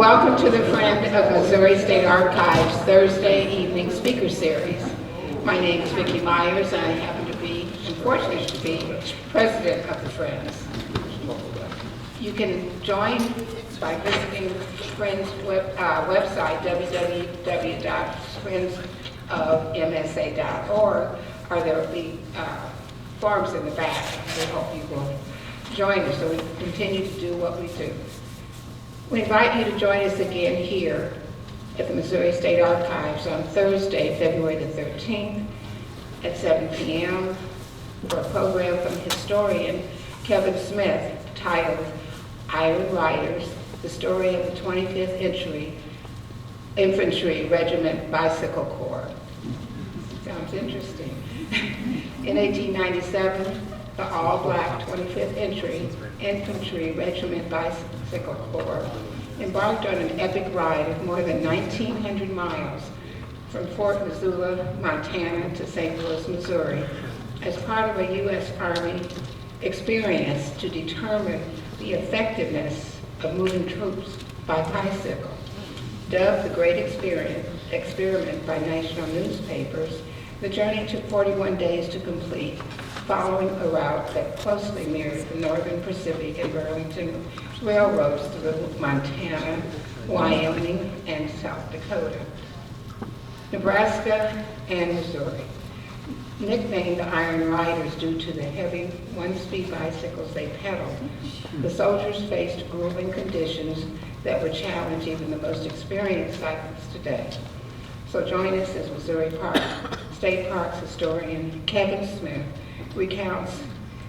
Welcome to the Friend of Missouri State Archives Thursday evening speaker series. My name is Vicki Myers, and I happen to be, and fortunate to be, president of the Friends. You can join by visiting Friends website, www.friendsofmsa.org, or there will be forms in the back. We hope you will join us so we can continue to do what we do. We invite you to join us again here at the Missouri State Archives on Thursday, February the 13th at 7 p.m. for a program from historian Kevin Smith titled Iron Riders, the Story of the 25th Infantry Regiment Bicycle Corps. Sounds interesting. In 1897, the all-black 25th Infantry Regiment Bicycle Corps embarked on an epic ride of more than 1,900 miles from Fort Missoula, Montana to St. Louis, Missouri, as part of a U.S. Army experience to determine the effectiveness of moving troops by bicycle. Dubbed the Great Experiment by national newspapers, the journey took 41 days to complete, following a route that closely mirrored the Northern Pacific and Burlington railroads through Montana, Wyoming, and South Dakota, Nebraska, and Missouri. Nicknamed the Iron Riders due to the heavy one-speed bicycles they pedaled, the soldiers faced grueling conditions that would challenge even the most experienced cyclists today. So join us as Missouri State Parks historian Kevin Smith recounts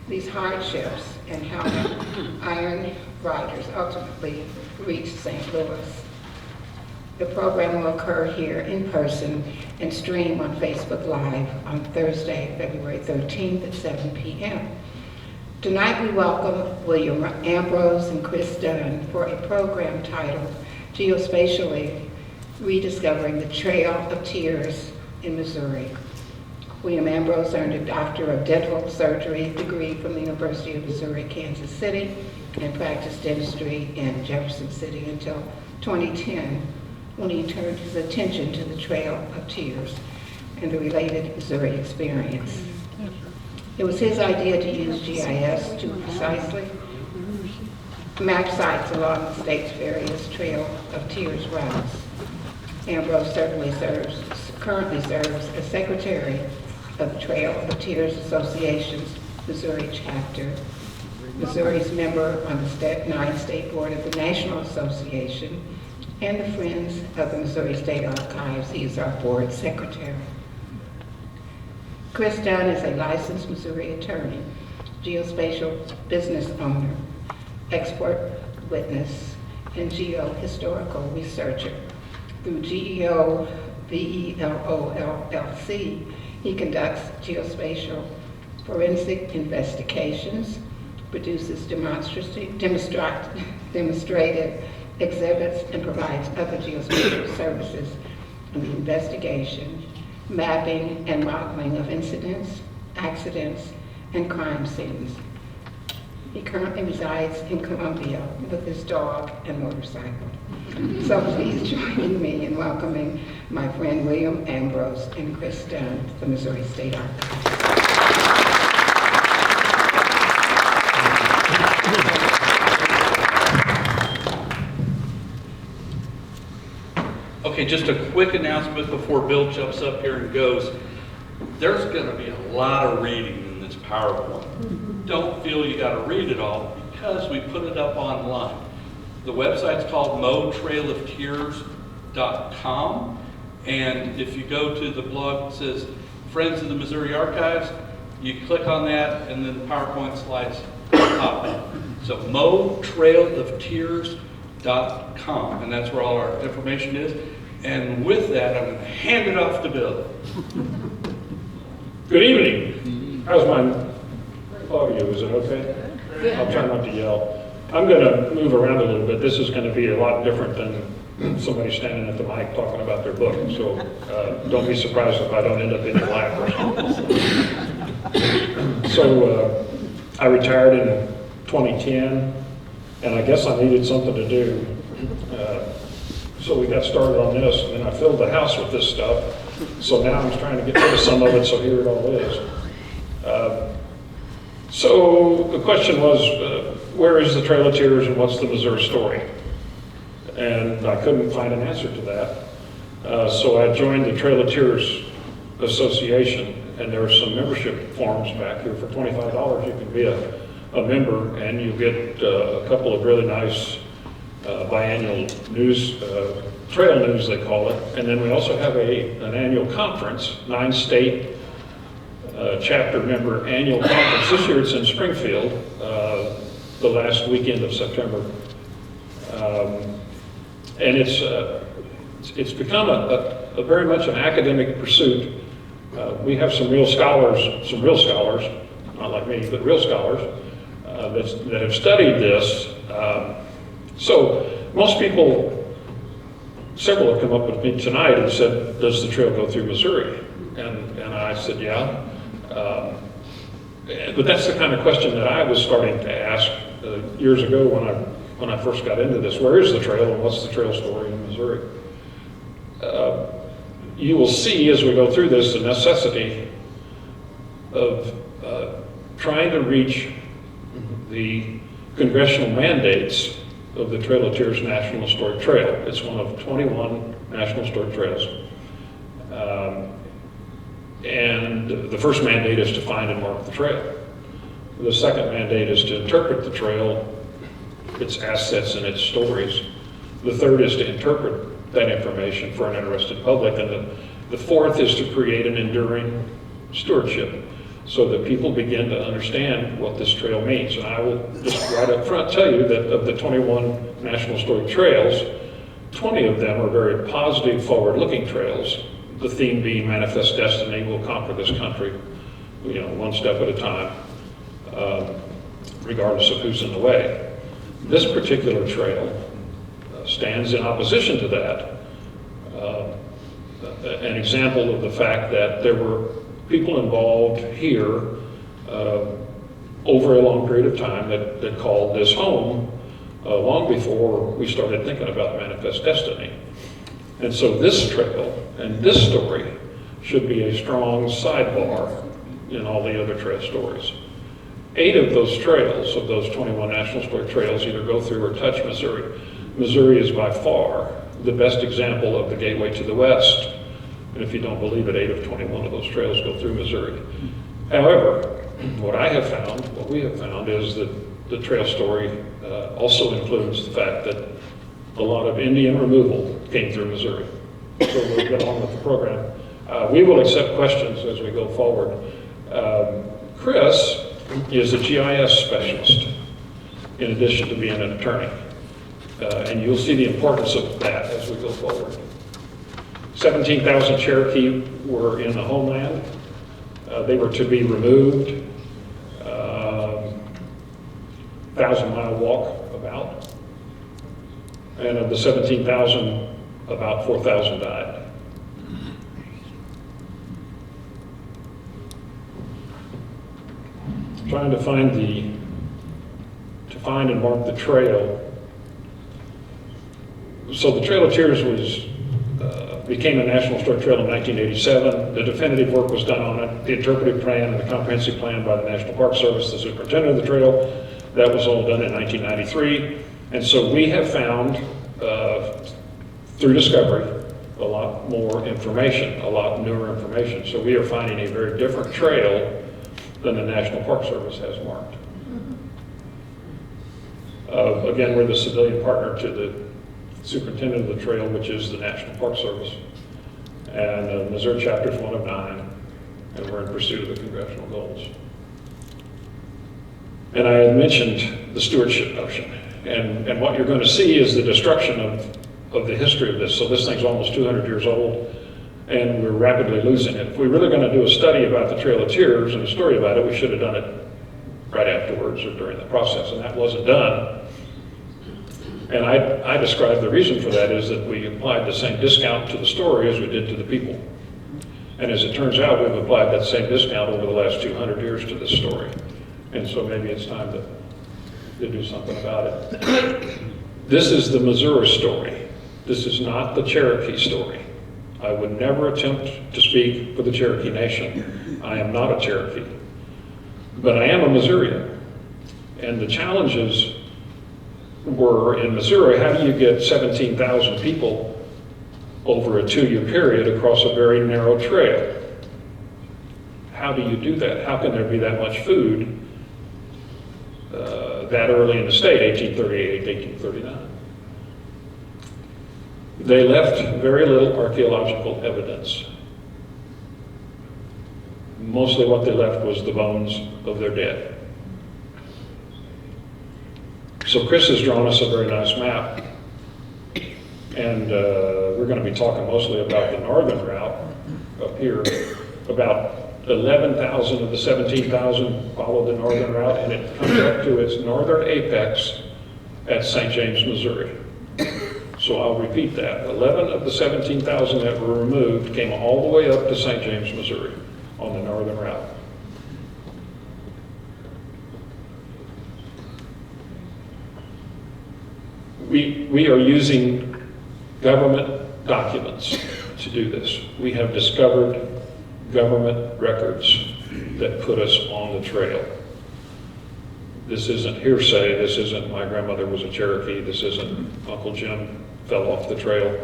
these hardships and how the Iron Riders ultimately reached St. Louis. The program will occur here in person and stream on Facebook Live on Thursday, February 13th at 7 p.m. Tonight we welcome William Ambrose and Chris Dunn for a program titled Geospatially, Rediscovering the Trail of Tears in Missouri. William Ambrose earned a Doctor of Dental Surgery degree from the University of Missouri, Kansas City, and practiced dentistry in Jefferson City until 2010, when he turned his attention to the Trail of Tears and the related Missouri experience. It was his idea to use GIS to precisely map sites along the state's various Trail of Tears routes. Ambrose currently serves as secretary of the Trail of Tears Association's Missouri chapter, Missouri's member on the 9th State Board of the National Association, and the Friends of the Missouri State Archives. He is our board secretary. Chris Dunn is a licensed Missouri attorney, geospatial business owner, expert witness, and geohistorical researcher. Through GEO VELO LLC, he conducts geospatial forensic investigations, produces demonstrative exhibits, and provides other geospatial services in the investigation, mapping, and modeling of incidents, accidents, and crime scenes. He currently resides in Columbia with his dog and motorcycle. So please join me in welcoming my friend William Ambrose and Chris Dunn to the Missouri State Archives. Okay, just a quick announcement before Bill jumps up here and goes. There's going to be a lot of reading in this PowerPoint. Don't feel you got to read it all because we put it up online. The website's called motrailoftears.com, and if you go to the blog that says Friends of the Missouri Archives, you click on that and then the PowerPoint slides pop up. So motrailoftears.com, and that's where all our information is. And with that, I'm going to hand it off to Bill. Good evening. How's my audio? Is it okay? I'll try not to yell. I'm going to move around a little bit. This is going to be a lot different than somebody standing at the mic talking about their book. So don't be surprised if I don't end up in your lap. So I retired in 2010, and I guess I needed something to do. So we got started on this, and then I filled the house with this stuff. So now I'm trying to get rid of some of it, so here it all is. So the question was, where is the Trail of Tears and what's the Missouri story? And I couldn't find an answer to that. So I joined the Trail of Tears Association, and there are some membership forms back here. For $25, you can be a member, and you get a couple of really nice biannual news, trail news they call it. And then we also have an annual conference, 9-state chapter member annual conference. This year it's in Springfield, the last weekend of September. And it's become a very much an academic pursuit. We have some real scholars, not like me, but real scholars that have studied this. So most people, several have come up with me tonight and said, does the trail go through Missouri? And I said, yeah. But that's the kind of question that I was starting to ask years ago when I first got into this. Where is the trail and what's the trail story in Missouri? You will see as we go through this the necessity of trying to reach the congressional mandates of the Trail of Tears National Historic Trail. It's one of 21 National Historic Trails. And the first mandate is to find and mark the trail. The second mandate is to interpret the trail, its assets and its stories. The third is to interpret that information for an interested public. And the fourth is to create an enduring stewardship so that people begin to understand what this trail means. And I will just right up front tell you that of the 21 National Historic Trails, 20 of them are very positive, forward-looking trails. The theme being manifest destiny, will conquer this country, one step at a time, regardless of who's in the way. This particular trail stands in opposition to that. An example of the fact that there were people involved here over a long period of time that called this home long before we started thinking about manifest destiny. And so this trail and this story should be a strong sidebar in all the other trail stories. 8 of those trails, of those 21 National Historic Trails, either go through or touch Missouri. Missouri is by far the best example of the gateway to the West. And if you don't believe it, 8 of 21 of those trails go through Missouri. However, what we have found is that the trail story also includes the fact that a lot of Indian removal came through Missouri. So we'll get on with the program. We will accept questions as we go forward. Chris is a GIS specialist in addition to being an attorney. And you'll see the importance of that as we go forward. 17,000 Cherokee were in the homeland. They were to be removed. 1,000-mile walk about. And of the 17,000, about 4,000 died. Trying to find and mark the trail. So the Trail of Tears became a National Historic Trail in 1987. The definitive work was done on it, the interpretive plan and the comprehensive plan by the National Park Service, the superintendent of the trail. That was all done in 1993. And so we have found, through discovery, a lot more information, a lot newer information. So we are finding a very different trail than the National Park Service has marked. Again, we're the civilian partner to the superintendent of the trail, which is the National Park Service. And Missouri chapter is one of 9, and we're in pursuit of the congressional goals. And I had mentioned the stewardship notion. And what you're going to see is the destruction of the history of this. So this thing's almost 200 years old, and we're rapidly losing it. If we're really going to do a study about the Trail of Tears and a story about it, we should have done it right afterwards or during the process, and that wasn't done. And I described the reason for that is that we applied the same discount to the story as we did to the people. And as it turns out, we've applied that same discount over the last 200 years to this story. And so maybe it's time to do something about it. This is the Missouri story. This is not the Cherokee story. I would never attempt to speak for the Cherokee Nation. I am not a Cherokee. But I am a Missourian. And the challenges were in Missouri, how do you get 17,000 people over a 2-year period across a very narrow trail? How do you do that? How can there be that much food that early in the state, 1838, 1839? They left very little archaeological evidence. Mostly what they left was the bones of their dead. So Chris has drawn us a very nice map, and we're going to be talking mostly about the northern route up here. About 11,000 of the 17,000 follow the northern route, and it comes up to its northern apex at St. James, Missouri. So I'll repeat that. 11 of the 17,000 that were removed came all the way up to St. James, Missouri on the northern route. We are using government documents to do this. We have discovered government records that put us on the trail. This isn't hearsay. This isn't my grandmother was a Cherokee. This isn't Uncle Jim fell off the trail.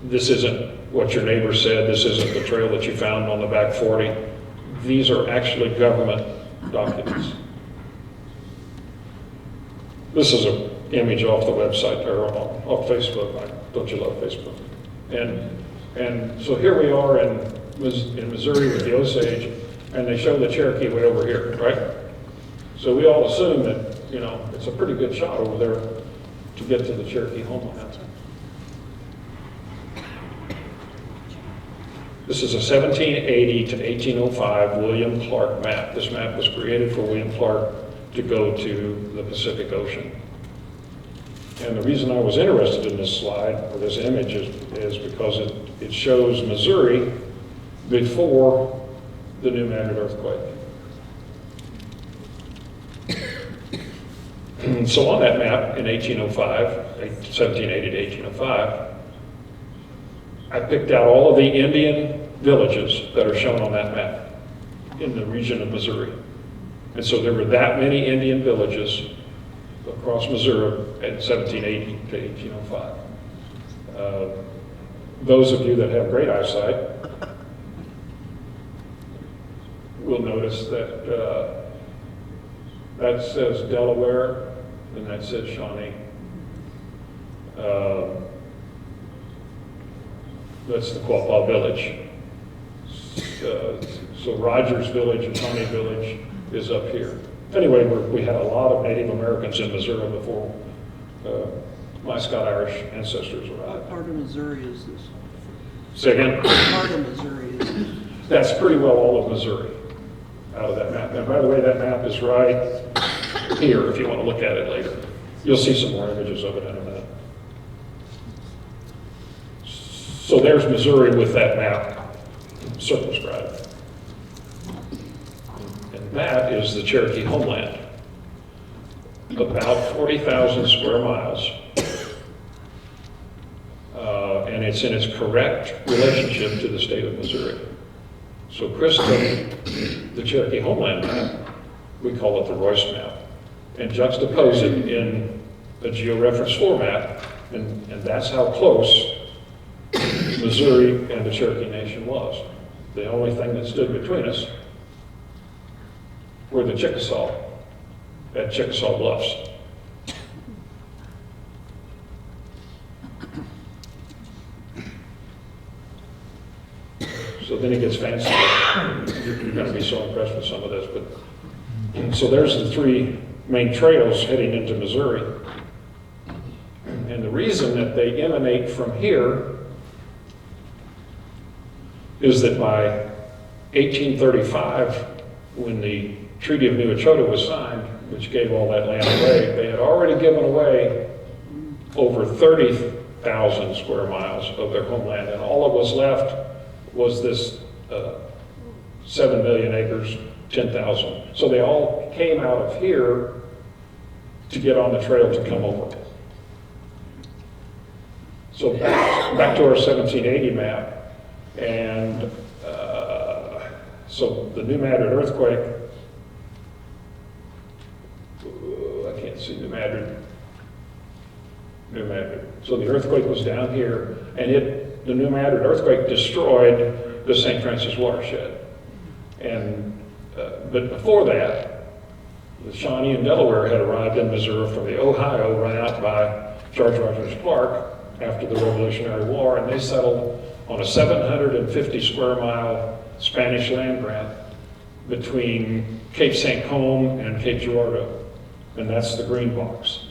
This isn't what your neighbor said. This isn't the trail that you found on the back 40. These are actually government documents. This is an image off the website, or off Facebook. Don't you love Facebook? And so here we are in Missouri with the Osage, and they show the Cherokee way over here, right? So we all assume that, you know, it's a pretty good shot over there to get to the Cherokee homeland. This is a 1780 to 1805 William Clark map. This map was created for William Clark to go to the Pacific Ocean. And the reason I was interested in this slide, or this image, is because it shows Missouri before the New Madrid earthquake. So on that map in 1805, 1780 to 1805, I picked out all of the Indian villages that are shown on that map in the region of Missouri. And so there were that many Indian villages across Missouri in 1780 to 1805. Those of you that have great eyesight will notice that that says Delaware, and that says Shawnee. That's the Quapaw village. So Rogers Village and Shawnee Village is up here. Anyway, we had a lot of Native Americans in Missouri before my Scott-Irish ancestors arrived. What part of Missouri is this? Say again? What part of Missouri is this? That's pretty well all of Missouri out of that map. And by the way, that map is right here if you want to look at it later. You'll see some more images of it in a minute. So there's Missouri with that map circumscribed. And that is the Cherokee homeland. About 40,000 square miles. And it's in its correct relationship to the state of Missouri. So Chris took the Cherokee homeland map, we call it the Royce map, and juxtapose it in a georeference format, and that's how close Missouri and the Cherokee Nation was. The only thing that stood between us were the Chickasaw at Chickasaw Bluffs. So then it gets fancy. You're going to be so impressed with some of this. But so there's the three main trails heading into Missouri. And the reason that they emanate from here is that by 1835, when the Treaty of New Echota was signed, which gave all that land away, they had already given away over 30,000 square miles of their homeland, and all that was left was this 7 million acres, 10,000. So they all came out of here to get on the trail to come over. So back to our 1780 map, and so the New Madrid earthquake, I can't see New Madrid. So the earthquake was down here, and the New Madrid earthquake destroyed the St. Francis watershed. And but before that, the Shawnee and Delaware had arrived in Missouri from the Ohio, run out by George Rogers Clark after the Revolutionary War, and they settled on a 750 square mile Spanish land grant between Cape St. Colme and Cape Girardeau, and that's the green box.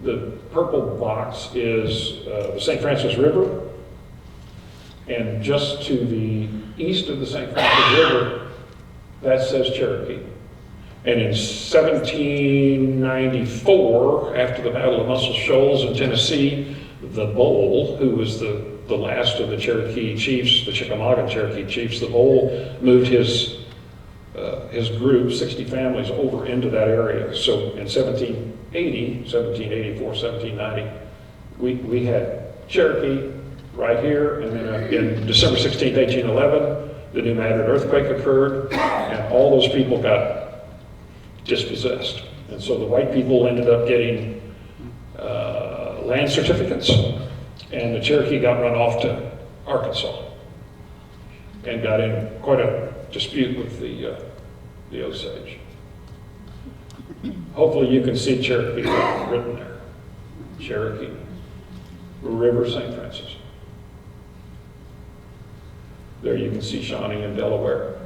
The purple box is the St. Francis River, and just to the east of the St. Francis River, that says Cherokee. And in 1794, after the Battle of Muscle Shoals in Tennessee, the Bull, who was the last of the Cherokee chiefs, the Chickamauga Cherokee chiefs, the Bull moved his group, 60 families, over into that area. So in 1784, 1790, we had Cherokee right here, and then in December 16, 1811, the New Madrid earthquake occurred, and all those people got dispossessed. And so the white people ended up getting land certificates, and the Cherokee got run off to Arkansas and got in quite a dispute with the Osage. Hopefully you can see Cherokee written there. Cherokee River, St. Francis. There you can see Shawnee and Delaware.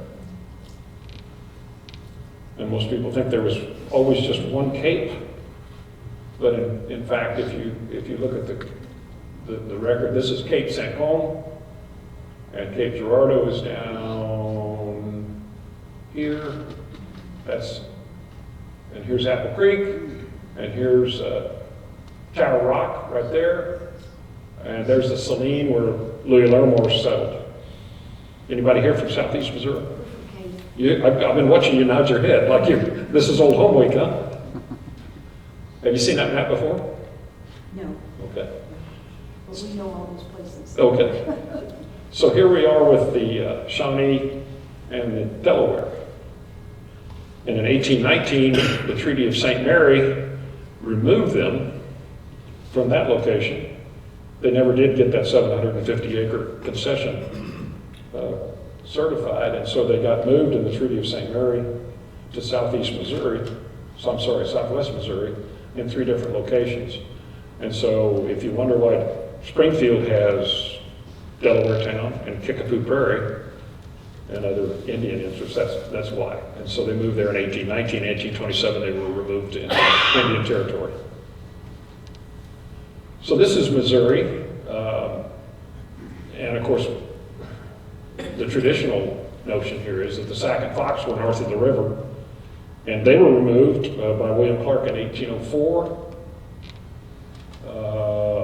And most people think there was always just one cape, but in fact, if you look at the record, this is Cape St. Colme, and Cape Girardeau is down here. And here's Apple Creek, and here's Tower Rock right there, and there's the Saline where Louis L'Amour settled. Anybody here from Southeast Missouri? I've been watching you nod your head like this is old home week, huh? Have you seen that map before? No, Okay. but we know all those places. Okay. So here we are with the Shawnee and the Delaware. And in 1819, the Treaty of St. Mary removed them from that location. They never did get that 750-acre concession certified, and so they got moved in the Treaty of St. Mary to southwest Missouri, in 3 different locations. And so if you wonder why Springfield has Delaware Town and Kickapoo Prairie and other Indian interests, that's why. And so they moved there in 1819. 1827, they were removed to Indian Territory. So this is Missouri, and of course, the traditional notion here is that the Sac and Fox were north of the river, and they were removed by William Clark in 1804,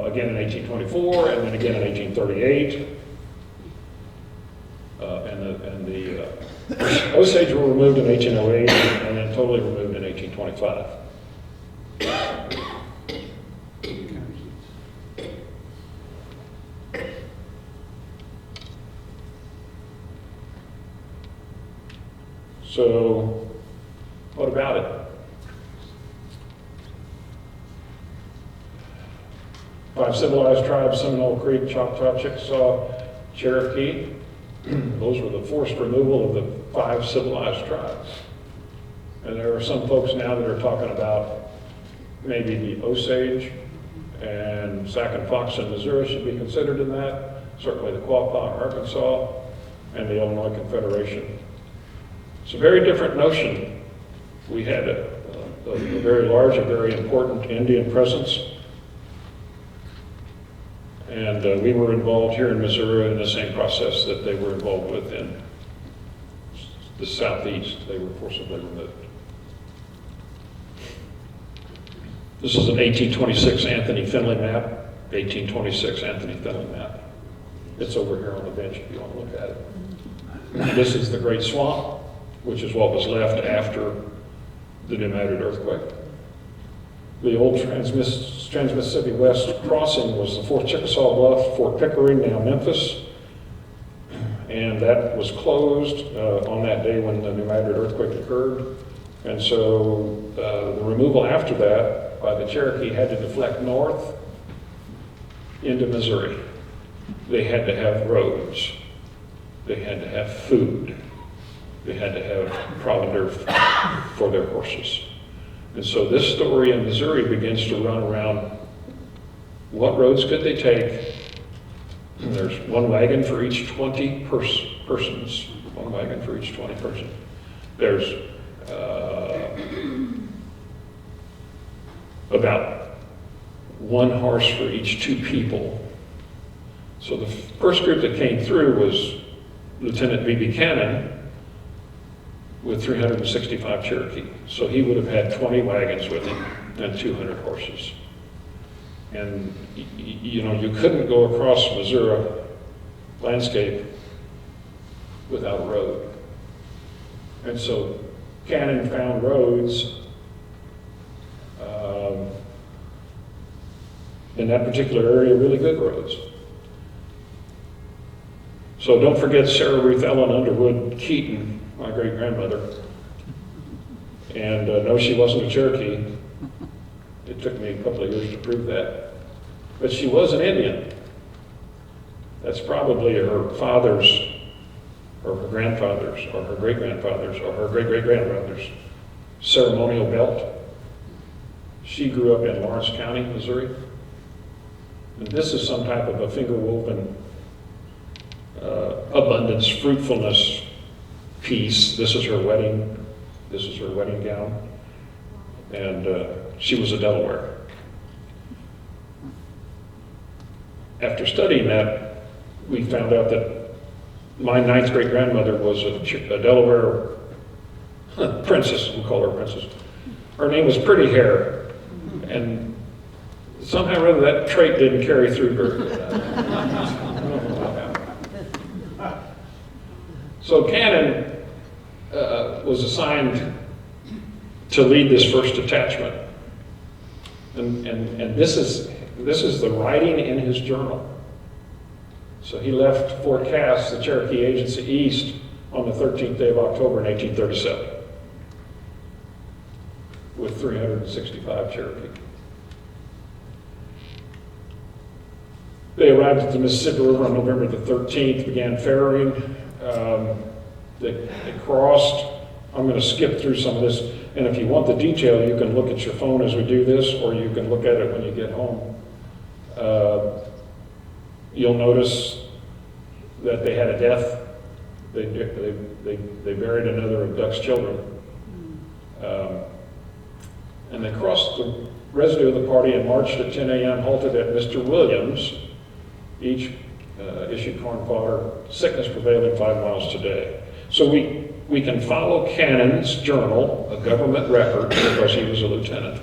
again in 1824, and then again in 1838. And the Osage were removed in 1808, and then totally removed in 1825. So, what about it? 5 civilized tribes: Seminole Creek, Choctaw, Chickasaw, Cherokee. Those were the forced removal of the 5 civilized tribes. And there are some folks now that are talking about maybe the Osage and Sac and Fox in Missouri should be considered in that. Certainly the Quapaw in Arkansas and the Illinois Confederation. It's a very different notion. We had a very large and very important Indian presence. And we were involved here in Missouri in the same process that they were involved with in the Southeast. They were forcibly removed. This is an 1826 Anthony Finley map. 1826 Anthony Finley map. It's over here on the bench if you want to look at it. This is the Great Swamp, which is what was left after the New Madrid earthquake. The old Trans-Mississippi West crossing was the Fort Chickasaw Bluff, Fort Pickering, now Memphis. And that was closed on that day when the New Madrid earthquake occurred. And so the removal after that by the Cherokee had to deflect north into Missouri. They had to have roads. They had to have food. They had to have provender for their horses. And so this story in Missouri begins to run around what roads could they take. And there's one wagon for each 20 persons. One wagon for each 20 persons. There's about one horse for each 2 people. So the first group that came through was Lieutenant B.B. Cannon with 365 Cherokee. So he would have had 20 wagons with him and 200 horses. And you know, you couldn't go across Missouri landscape without a road. And so Cannon found roads in that particular area, really good roads. So don't forget Sarah Ruth Ellen Underwood Keaton, my great-grandmother. And no, she wasn't a Cherokee. It took me a couple of years to prove that. But she was an Indian. That's probably her father's, or her grandfather's, or her great-grandfather's, or her great-great-grandmother's ceremonial belt. She grew up in Lawrence County, Missouri. And this is some type of a finger-woven abundance, fruitfulness piece. This is her wedding. This is her wedding gown. And she was a Delaware. After studying that, we found out that my 9th great-grandmother was a Delaware princess. We'll call her princess. Her name was Pretty Hair. And somehow or other that trait didn't carry through her. So Cannon was assigned to lead this first detachment. And this is the writing in his journal. So he left Fort Cass, the Cherokee Agency East, on the 13th day of October in 1837 with 365 Cherokee. They arrived at the Mississippi River on November the 13th, began ferrying. They crossed. I'm going to skip through some of this, and if you want the detail, you can look at your phone as we do this, or you can look at it when you get home. You'll notice that they had a death. They buried another of Duck's children. And they crossed the residue of the party and marched at 10 a.m., halted at Mr. Williams. Each issued corn fodder. Sickness prevailing 5 miles today. So we can follow Cannon's journal, a government record, because he was a lieutenant.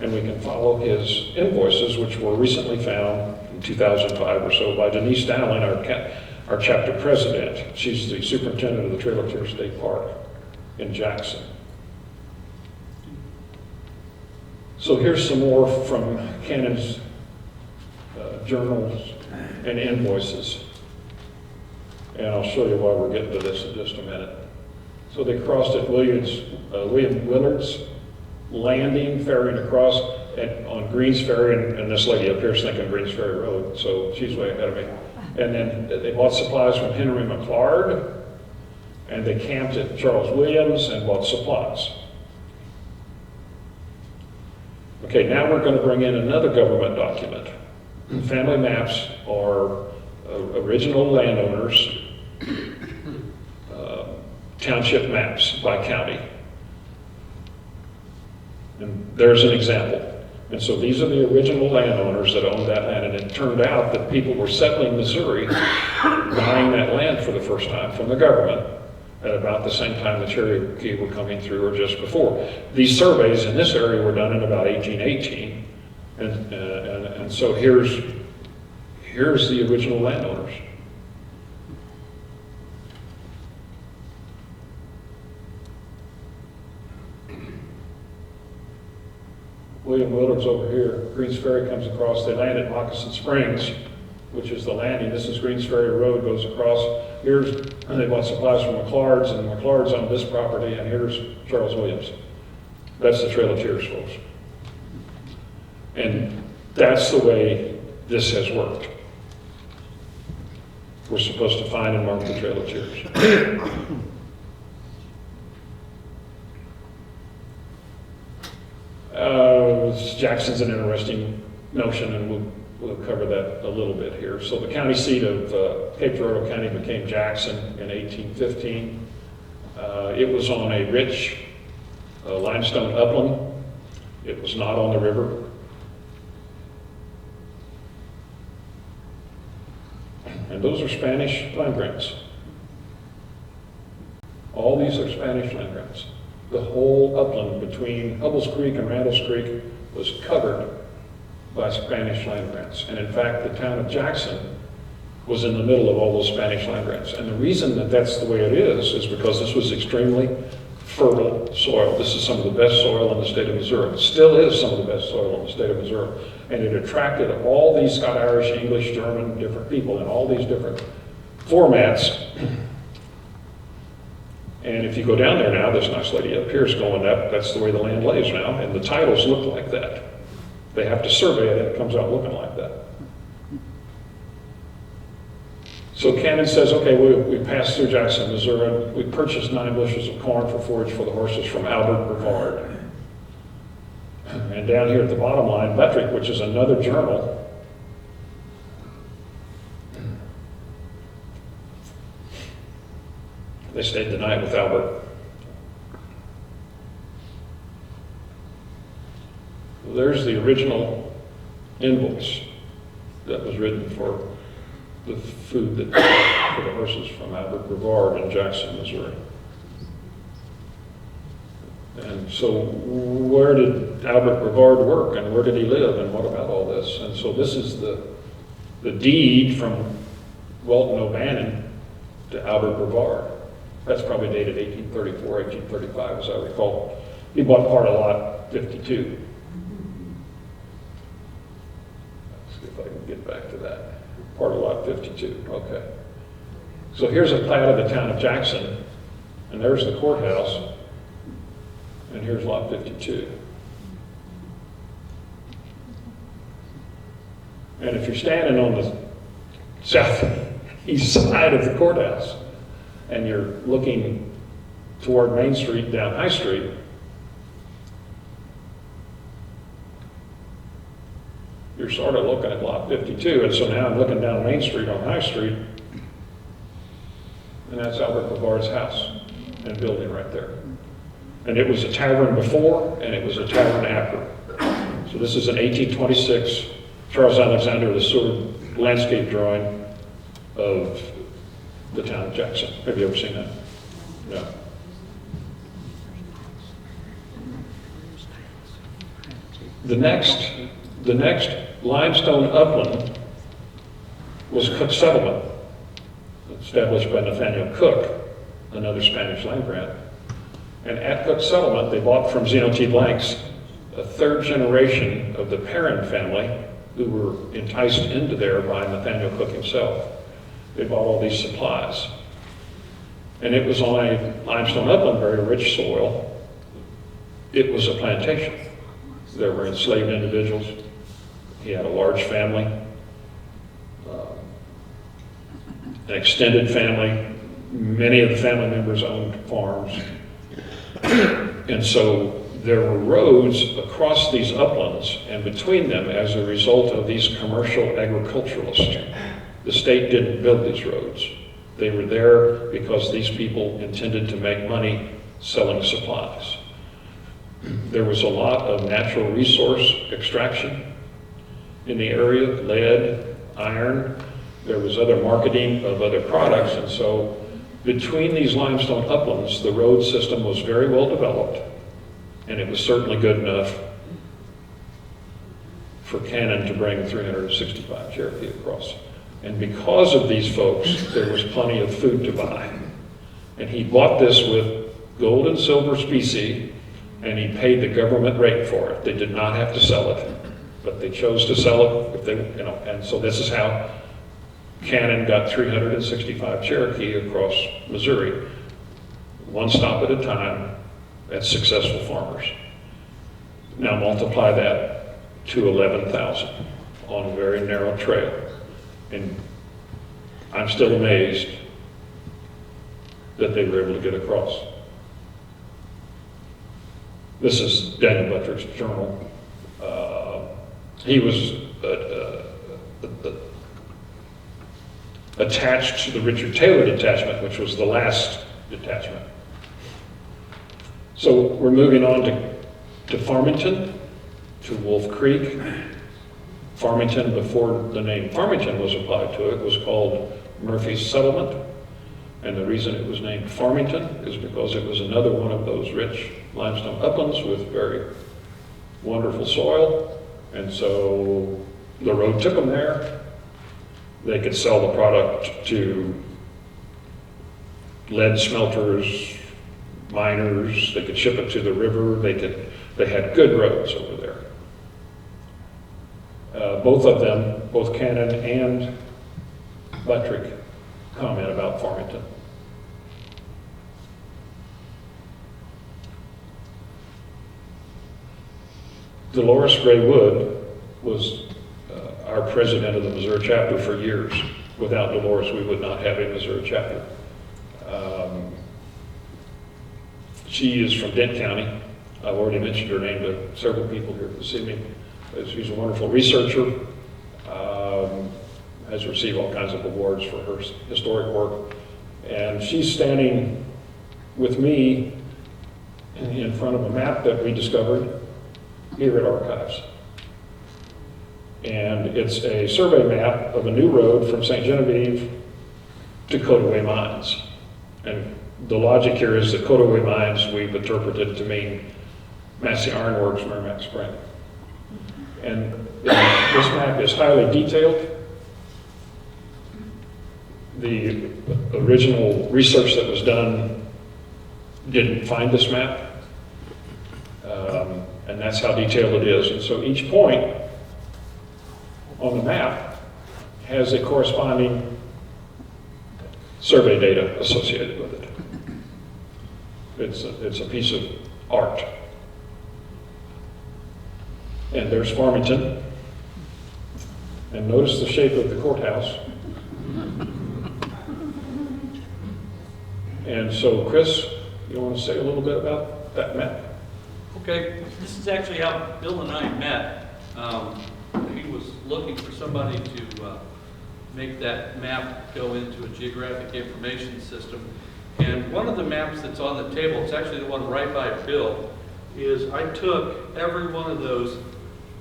And we can follow his invoices, which were recently found in 2005 or so by Denise Dowling, our chapter president. She's the superintendent of the Trail of Tears State Park in Jackson. So here's some more from Cannon's journals and invoices. And I'll show you why we're getting to this in just a minute. So they crossed at William Willard's Landing, ferrying across on Greens Ferry, and this lady up here is thinking Greens Ferry Road, so she's way ahead of me. And then they bought supplies from Henry McLeod, and they camped at Charles Williams and bought supplies. Okay, now we're going to bring in another government document. Family maps are original landowners, township maps by county. And there's an example. And so these are the original landowners that owned that land. And it turned out that people were settling Missouri, buying that land for the first time from the government at about the same time the Cherokee were coming through or just before. These surveys in this area were done in about 1818. And so here's the original landowners. William Willard's over here. Greens Ferry comes across. They land at Moccasin Springs, which is the landing. This is Greens Ferry Road, goes across. And they bought supplies from McLeod's, and McLeod's on this property, and here's Charles Williams. That's the Trail of Tears, folks. And that's the way this has worked. We're supposed to find and mark the Trail of Tears. Jackson's an interesting notion, and we'll cover that a little bit here. So the county seat of Cape Girardeau County became Jackson in 1815. It was on a rich limestone upland. It was not on the river. And those are Spanish land grants. All these are Spanish land grants. The whole upland between Hubbell's Creek and Randall's Creek was covered by Spanish land grants. And in fact, the town of Jackson was in the middle of all those Spanish land grants. And the reason that that's the way it is because this was extremely fertile soil. This is some of the best soil in the state of Missouri. It still is some of the best soil in the state of Missouri. And it attracted all these Scott, Irish, English, German, different people in all these different formats. And if you go down there now, this nice lady up here is going up. That's the way the land lays now. And the titles look like that. They have to survey it, and it comes out looking like that. So Cannon says, okay, we passed through Jackson, Missouri. We purchased 9 bushels of corn for forage for the horses from Albert Brevard. And down here at the bottom line, Metric, which is another journal. They stayed the night with Albert. There's the original invoice that was written for the food for the horses from Albert Brevard in Jackson, Missouri. And so where did Albert Brevard work, and where did he live, and what about all this? And so this is the deed from Walton O'Bannon to Albert Brevard. That's probably dated 1834, 1835, as I recall. He bought part of lot 52. Let's see if I can get back to that. Part of lot 52, okay. So here's a plat of the town of Jackson, and there's the courthouse, and here's lot 52. And if you're standing on the southeast side of the courthouse, and you're looking toward Main Street down High Street, you're sort of looking at lot 52. And so now I'm looking down Main Street on High Street, and that's Albert Brevard's house and building right there. And it was a tavern before, and it was a tavern after. So this is an 1826 Charles Alexander the Seward landscape drawing of the town of Jackson. Have you ever seen that? No. The next limestone upland was Cook Settlement, established by Nathaniel Cook, another Spanish land grant. And at Cook Settlement, they bought from Zeno T. Blanks a third generation of the Perrin family, who were enticed into there by Nathaniel Cook himself. They bought all these supplies. And it was on a limestone upland, very rich soil. It was a plantation. There were enslaved individuals. He had a large family, an extended family. Many of the family members owned farms. And so there were roads across these uplands and between them as a result of these commercial agriculturalists. The state didn't build these roads. They were there because these people intended to make money selling supplies. There was a lot of natural resource extraction in the area, lead, iron. There was other marketing of other products, and so between these limestone uplands, the road system was very well developed, and it was certainly good enough for Cannon to bring 365 Cherokee across. And because of these folks, there was plenty of food to buy. And he bought this with gold and silver specie, and he paid the government rate for it. They did not have to sell it, but they chose to sell it if they, and so this is how Cannon got 365 Cherokee across Missouri, one stop at a time, at successful farmers. Now multiply that to 11,000 on a very narrow trail. And I'm still amazed that they were able to get across. This is Daniel Buttrick's journal. He was attached to the Richard Taylor detachment, which was the last detachment. So we're moving on to Farmington, to Wolf Creek. Farmington, before the name Farmington was applied to it, was called Murphy's Settlement. And the reason it was named Farmington is because it was another one of those rich limestone uplands with very wonderful soil. And so the road took them there. They could sell the product to lead smelters, miners. They could ship it to the river. They had good roads over there. Both of them, both Cannon and Buttrick, comment about Farmington. Dolores Gray Wood was our president of the Missouri chapter for years. Without Dolores, we would not have a Missouri chapter. She is from Dent County. I've already mentioned her name to several people here this evening. She's a wonderful researcher, has received all kinds of awards for her historic work. And she's standing with me in front of a map that we discovered here at Archives. And it's a survey map of a new road from St. Genevieve to Cotaway Mines. And the logic here is that Cotaway Mines we've interpreted to mean Massey Iron Works, Merrimack Spring. And this map is highly detailed. The original research that was done didn't find this map. And that's how detailed it is. And so each point on the map has a corresponding survey data associated with it. It's a piece of art. And there's Farmington. And notice the shape of the courthouse. And so, Chris, you want to say a little bit about that map? Okay, this is actually how Bill and I met. He was looking for somebody to make that map go into a geographic information system. And one of the maps that's on the table, it's actually the one right by Bill, is I took every one of those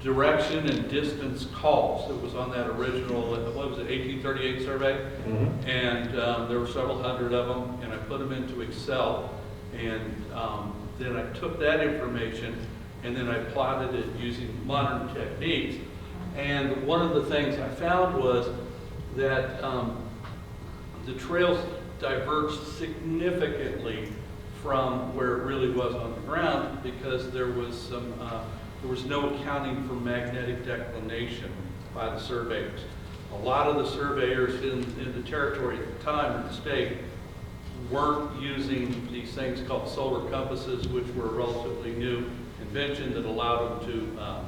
direction and distance calls that was on that original, what was it, 1838 survey? Mm-hmm. And there were several hundred of them, and I put them into Excel. And then I took that information and then I plotted it using modern techniques. And one of the things I found was that the trails diverged significantly from where it really was on the ground, because there was no accounting for magnetic declination by the surveyors. A lot of the surveyors in the territory at the time, in the state, weren't using these things called solar compasses, which were a relatively new invention that allowed them to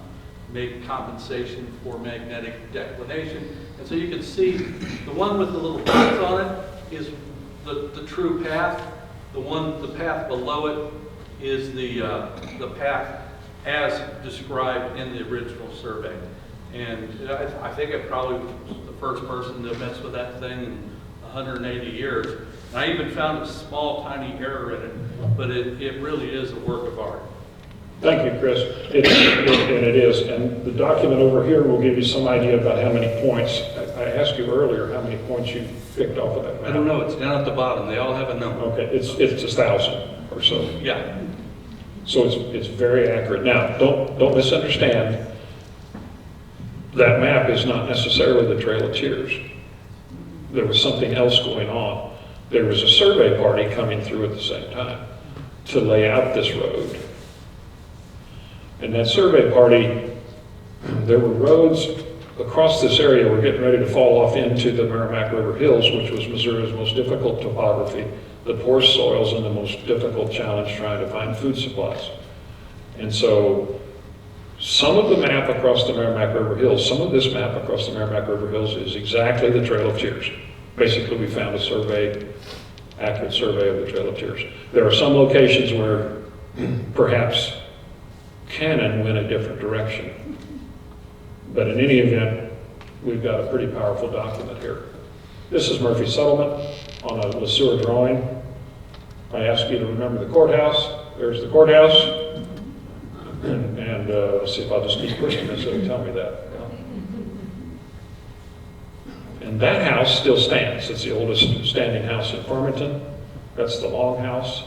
make compensation for magnetic declination. And so you can see the one with the little dots on it is the true path. The path below it is the path as described in the original survey. And I think I probably was the first person to mess with that thing in 180 years. And I even found a small, tiny error in it, but it really is a work of art. Thank you, Chris. And it is. And the document over here will give you some idea about how many points. I asked you earlier how many points you picked off of that map. I don't know. It's down at the bottom. They all have a number. Okay. It's 1,000 or so. Yeah. So it's very accurate. Now, don't misunderstand. That map is not necessarily the Trail of Tears. There was something else going on. There was a survey party coming through at the same time to lay out this road And that survey party, there were roads across this area were getting ready to fall off into the Merrimack River Hills, which was Missouri's most difficult topography, the poorest soils, and the most difficult challenge trying to find food supplies. And so some of the map across the Merrimack River Hills, some of this map across the Merrimack River Hills is exactly the Trail of Tears. Basically, we found a accurate survey of the Trail of Tears. There are some locations where perhaps Cannon went a different direction. But in any event, we've got a pretty powerful document here. This is Murphy Settlement on a LeSueur drawing. I ask you to remember the courthouse. There's the courthouse. And let's see if I'll just keep pushing this, it'll tell me that. And that house still stands. It's the oldest standing house in Farmington. That's the Long House.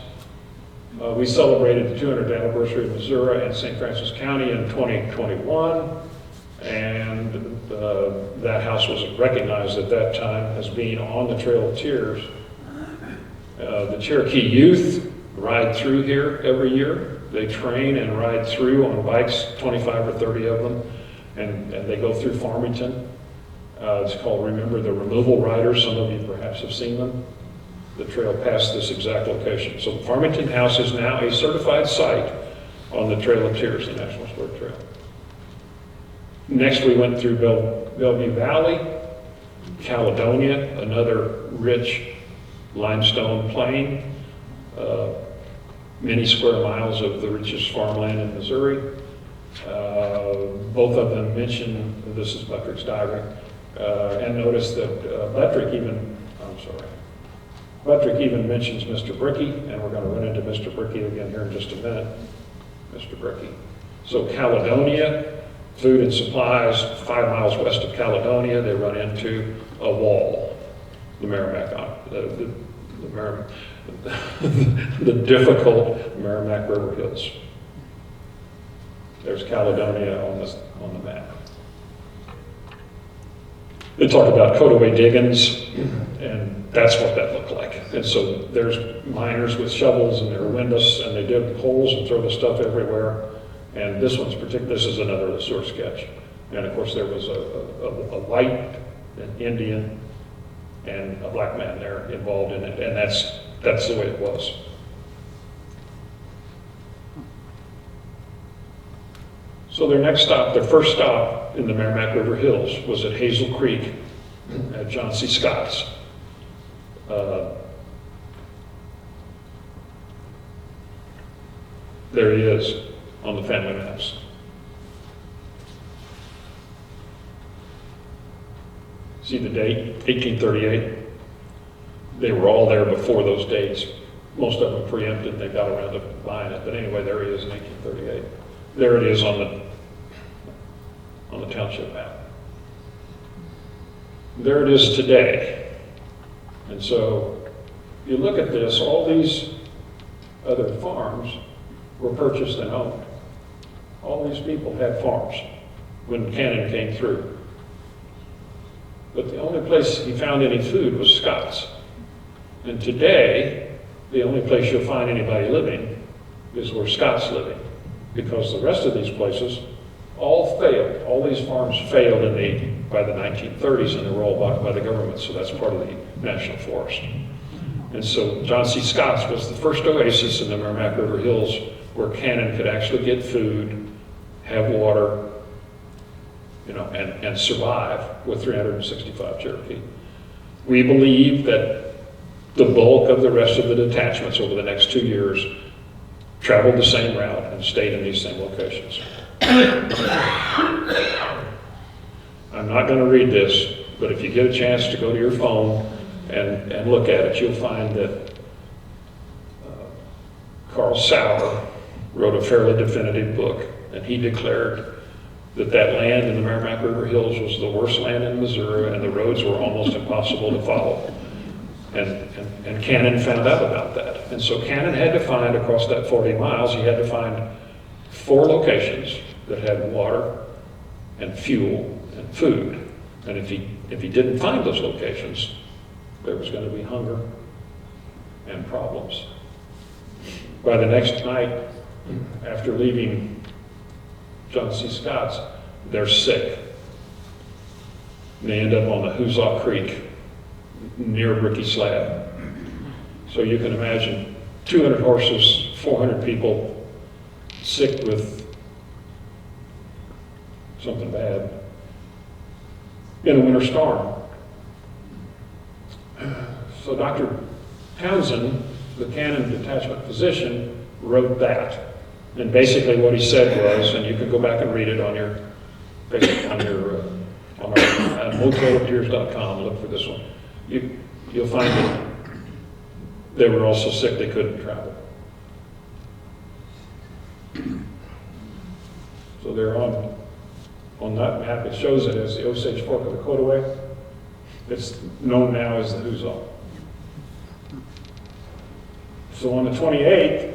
We celebrated the 200th anniversary of Missouri and St. Francis County in 2021. And that house was recognized at that time as being on the Trail of Tears. The Cherokee youth ride through here every year. They train and ride through on bikes, 25 or 30 of them, and they go through Farmington. It's called Remember the Removal Riders. Some of you perhaps have seen them. The trail past this exact location. So Farmington House is now a certified site on the Trail of Tears, the National Historic Trail. Next, we went through Bellevue Valley, Caledonia, another rich limestone plain, many square miles of the richest farmland in Missouri. Both of them mention, this is Buttrick's diagram, and notice that Buttrick even mentions Mr. Brickey, and we're going to run into Mr. Brickey again here in just a minute. Mr. Brickey. So Caledonia, food and supplies, 5 miles west of Caledonia, they run into a wall, the Merrimack, the difficult Merrimack River Hills. There's Caledonia on the map. They talk about Cotaway Diggins, and that's what that looked like. And so there's miners with shovels and their windlass, and they dig holes and throw the stuff everywhere. And this is another LeSueur sketch. And of course there was a white, an Indian, and a black man there involved in it, and that's the way it was. So their first stop in the Merrimack River Hills was at Hazel Creek at John C. Scott's. There he is on the family maps. See the date, 1838? They were all there before those dates. Most of them preempted, they got around to buying it. But anyway, there he is in 1838. There it is on the township map. There it is today. And so, you look at this, all these other farms were purchased and owned. All these people had farms when Cannon came through. But the only place he found any food was Scott's. And today, the only place you'll find anybody living is where Scott's living, because the rest of these places all failed. All these farms failed by the 1930s, and they were all bought by the government, so that's part of the National Forest. And so John C. Scott's was the first oasis in the Merrimack River Hills where Cannon could actually get food, have water, and survive with 365 Cherokee. We believe that the bulk of the rest of the detachments over the next 2 years traveled the same route and stayed in these same locations. I'm not going to read this, but if you get a chance to go to your phone and look at it, you'll find that Carl Sauer wrote a fairly definitive book, and he declared that land in the Merrimack River Hills was the worst land in Missouri, and the roads were almost impossible to follow. And Cannon found out about that. And so Cannon had to find, across that 40 miles, he had to find 4 locations that had water and fuel and food. And if he didn't find those locations, there was going to be hunger and problems. By the next night, after leaving John C. Scott's, they're sick. And they end up on the Hoosick Creek near Bricky Slab. So you can imagine 200 horses, 400 people, sick with something bad in a winter storm. So Dr. Townsend, the Canon detachment physician, wrote that. And basically what he said was, and you can go back and read it on our moteloftears.com, look for this one. You'll find that they were all so sick they couldn't travel. So they're on that map. It shows it as the Osage Fork of the Cotaway. It's known now as the Hoosick. So on the 28th,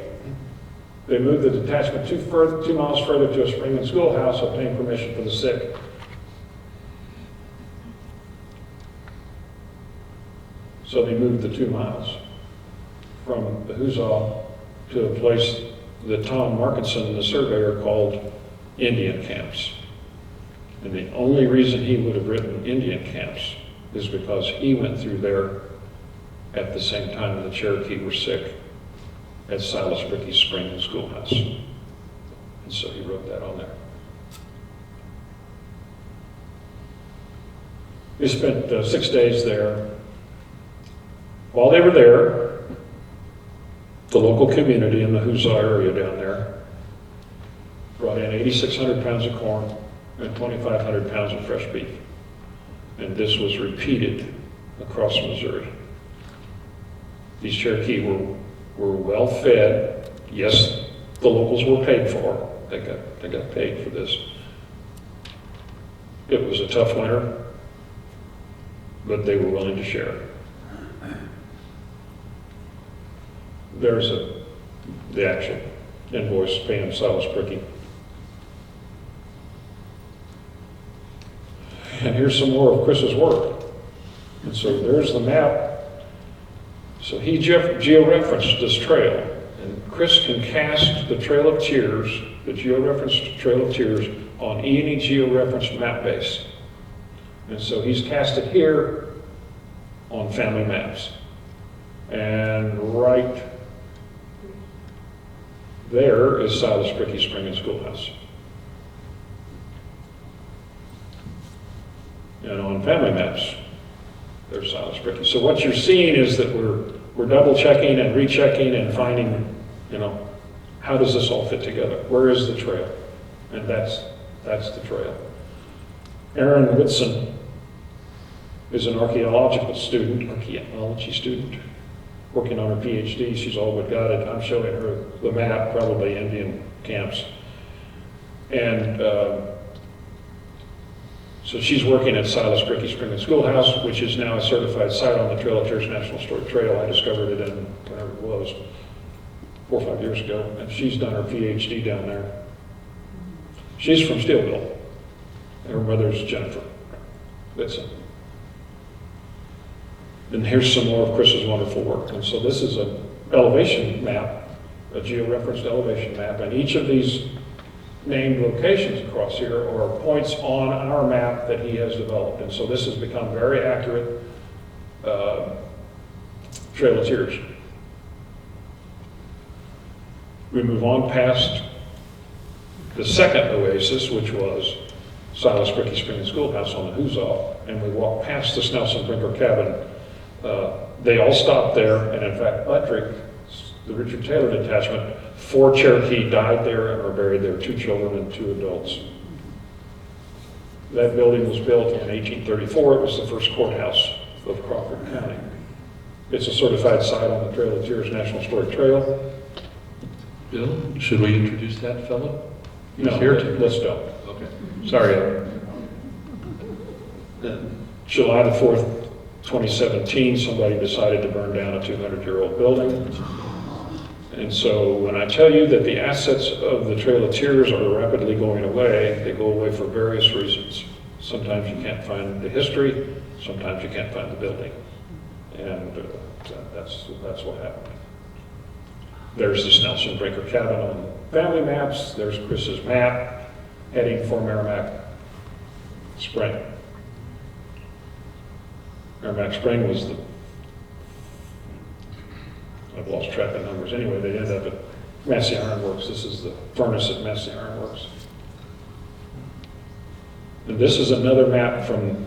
they moved the detachment 2 miles further to a spring and schoolhouse, obtained permission for the sick. So they moved the 2 miles from the Hoosick to a place that Tom Markinson, the surveyor, called Indian camps. And the only reason he would have written Indian camps is because he went through there at the same time the Cherokee were sick at Silas Brickey's Spring and Schoolhouse. And so he wrote that on there. We spent 6 days there. While they were there, the local community in the Hoosick area down there brought in 8,600 pounds of corn and 2,500 pounds of fresh beef. And this was repeated across Missouri. These Cherokee were well fed. Yes, the locals were paid for. They got paid for this. It was a tough winter, but they were willing to share. There's the actual invoice paying Silas Brickey. And here's some more of Chris's work. And so there's the map. So he georeferenced this trail. And Chris can cast the Trail of Tears, the georeferenced Trail of Tears, on any georeferenced map base. And so he's cast it here on family maps. And right there is Silas Brickey Spring and Schoolhouse. And on family maps, there's Silas Brickey. So what you're seeing is that we're double checking and rechecking and finding, how does this all fit together? Where is the trail? And that's the trail. Erin Whitson is an archaeology student, working on her PhD. She's all but got it. I'm showing her the map, probably Indian camps. And so she's working at Silas Brickey Spring and Schoolhouse, which is now a certified site on the Trail of Tears National Historic Trail. I discovered it in whenever it was, 4 or 5 years ago, and she's done her PhD down there. She's from Steelville. Her mother's Jennifer Whitson. And here's some more of Chris's wonderful work. And so this is an elevation map, a georeferenced elevation map, and each of these named locations across here are points on our map that he has developed. And so this has become very accurate Trail of Tears. We move on past the second oasis, which was Silas Brickey Spring and Schoolhouse on the Hoosick, and we walk past the Snelson Brinker cabin. They all stopped there, and in fact, Buttrick, the Richard Taylor detachment, 4 Cherokee died there and were buried there, 2 children and 2 adults. That building was built in 1834. It was the first courthouse of Crawford County. It's a certified site on the Trail of Tears National Historic Trail. Bill, should we introduce that fellow? He's No, here too. let's don't. Okay. Sorry. July the 4th, 2017, somebody decided to burn down a 200-year-old building. And so when I tell you that the assets of the Trail of Tears are rapidly going away, they go away for various reasons. Sometimes you can't find the history, sometimes you can't find the building. And that's what happened. There's the Snelson Brinker cabin on the family maps, there's Chris's map, heading for Merrimack Spring. Merrimack Spring was I've lost track of numbers. Anyway, they end up at Massey Iron Works. This is the furnace at Massey Iron Works. And this is another map from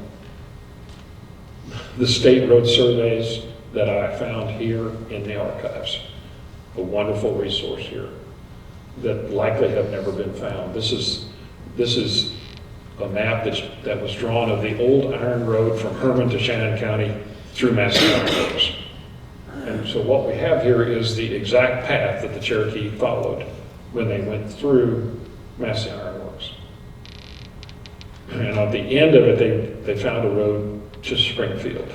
the state road surveys that I found here in the archives. A wonderful resource here that likely have never been found. This is a map that was drawn of the old iron road from Herman to Shannon County through Massey Iron Works. And so what we have here is the exact path that the Cherokee followed when they went through Massey Iron Works. And at the end of it, they found a road to Springfield,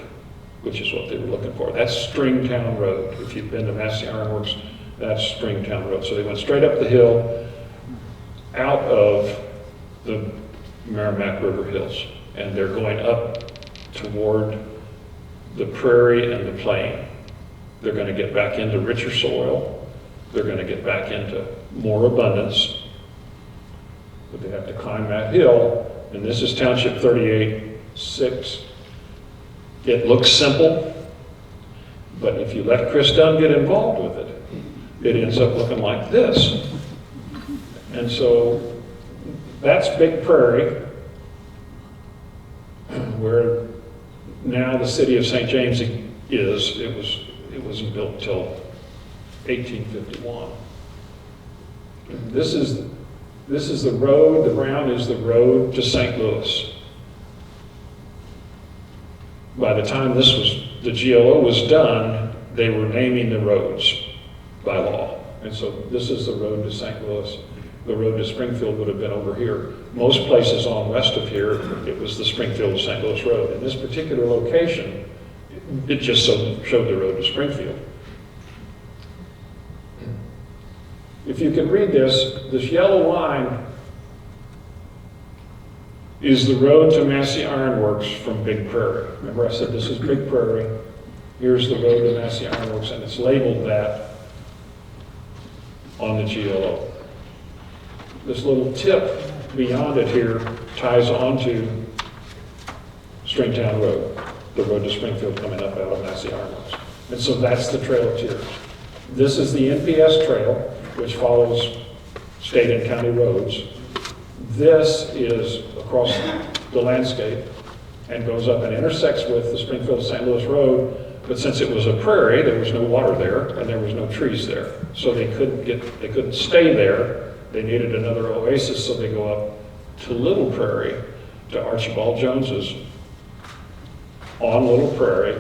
which is what they were looking for. That's Stringtown Road. If you've been to Massey Iron Works, that's Stringtown Road. So they went straight up the hill out of the Merrimack River Hills, and they're going up toward the prairie and the plain. They're going to get back into richer soil. They're going to get back into more abundance, but they have to climb that hill. And this is Township 38-6. It looks simple, but if you let Chris Dunn get involved with it, it ends up looking like this. And so that's Big Prairie, where now the city of St. James is. It wasn't built until 1851. This is the road. The brown is the road to St. Louis. By the time the GLO was done, they were naming the roads by law. And so this is the road to St. Louis. The road to Springfield would have been over here. Most places on west of here, it was the Springfield to St. Louis road. In this particular location, it just showed the road to Springfield. If you can read this yellow line is the road to Massey Iron Works from Big Prairie. Remember I said this is Big Prairie. Here's the road to Massey Iron Works, and it's labeled that on the GLO. This little tip beyond it here ties onto Stringtown Road, the road to Springfield coming up out of Massey Iron Works. And so that's the Trail of Tears. This is the NPS Trail, which follows state and county roads. This is across the landscape and goes up and intersects with the Springfield to St. Louis Road. But since it was a prairie, there was no water there and there was no trees there. So they couldn't stay there. They needed another oasis, so they go up to Little Prairie, to Archibald Jones's, on Little Prairie,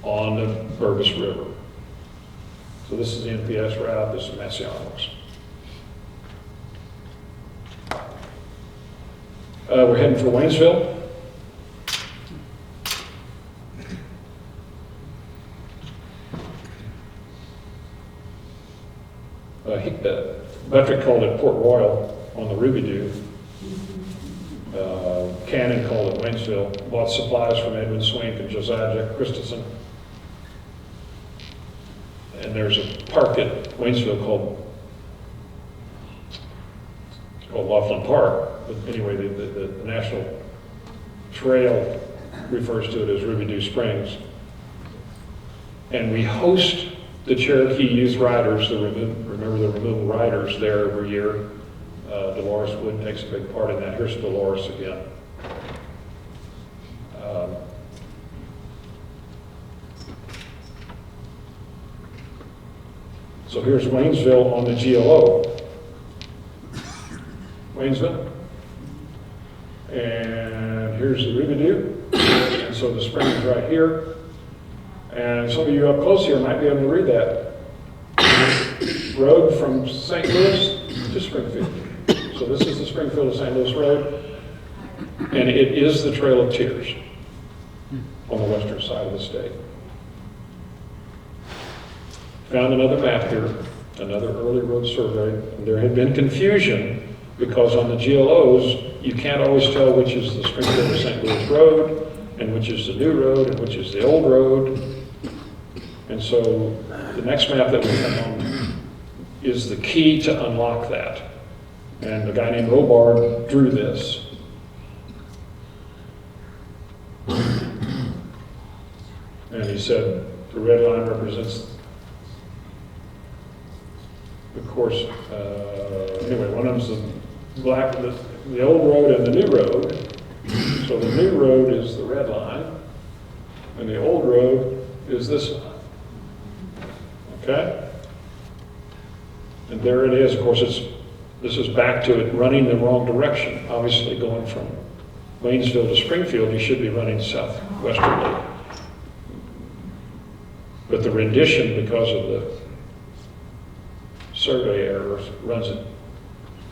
on the Burgess River. So this is the NPS route, this is Massey Iron Works. We're heading for Waynesville. Buttrick called it Port Royal on the Ruby Dew. Cannon called it Waynesville. Bought supplies from Edwin Swink and Josiah Christensen. And there's a park at Waynesville called Laughlin Park. But anyway, the National Trail refers to it as Ruby Dew Springs. And we host the Cherokee Youth Riders, remember the removal riders there every year. Dolores Wood takes a big part in that. Here's Dolores again. So here's Waynesville on the GLO. Waynesville. And here's the Ruby Dew. And so the spring is right here. And some of you up close here might be able to read that. Road from St. Louis to Springfield. So this is the Springfield to St. Louis Road. And it is the Trail of Tears on the western side of the state. Found another map here, another early road survey. And there had been confusion because on the GLOs, you can't always tell which is the Springfield to St. Louis Road and which is the new road and which is the old road. And so the next map that we come on is the key to unlock that. And a guy named Robard drew this. And he said the red line represents the course. Anyway, one of them's the old road and the new road. So the new road is the red line, and the old road is this line. Okay? And there it is. Of course, this is back to it running the wrong direction. Obviously, going from Waynesville to Springfield, you should be running southwesterly. But the rendition, because of the survey errors, runs it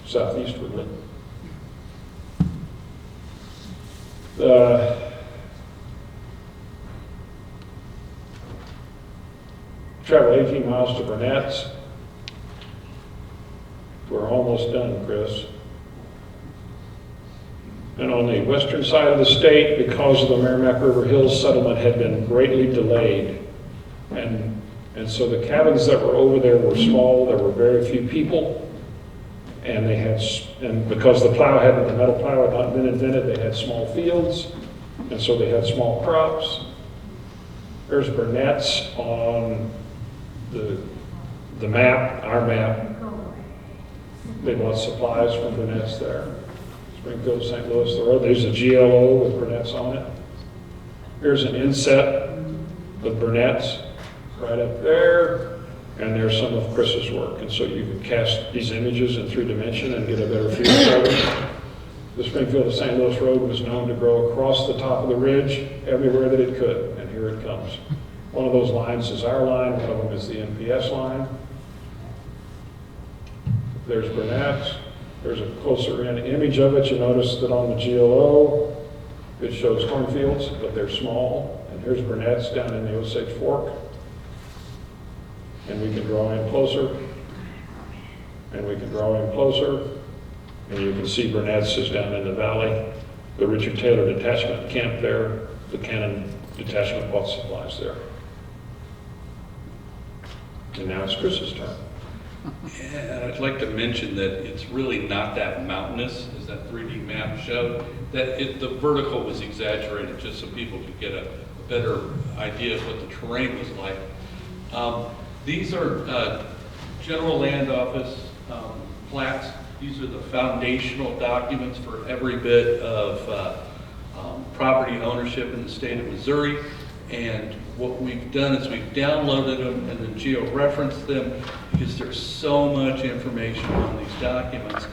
southeastwardly. Travel 18 miles to Burnett's. We're almost done, Chris. And on the western side of the state, because of the Merrimack River Hills settlement had been greatly delayed. And so the cabins that were over there were small, there were very few people, and because the metal plow had not been invented, they had small fields, and so they had small crops. There's Burnett's on the map, our map. They bought supplies from Burnett's there. Springfield, St. Louis, the road. There's a GLO with Burnett's on it. Here's an inset with Burnett's right up there. And there's some of Chris's work. And so you can cast these images in 3 dimension and get a better feel for it. The Springfield to St. Louis road was known to grow across the top of the ridge everywhere that it could. And here it comes. One of those lines is our line. One of them is the NPS line. There's Burnett's. There's a closer in image of it. You notice that on the GLO, it shows cornfields, but they're small. And here's Burnett's down in the Osage Fork. And we can draw in closer. And we can draw in closer. And you can see Burnett's is down in the valley. The Richard Taylor Detachment camped there. The Cannon Detachment bought supplies there. And now it's Chris's turn. And I'd like to mention that it's really not that mountainous as that 3D map showed. That the vertical was exaggerated just so people could get a better idea of what the terrain was like. These are General Land Office plats. These are the foundational documents for every bit of property ownership in the state of Missouri. And what we've done is we've downloaded them and then geo-referenced them because there's so much information on these documents.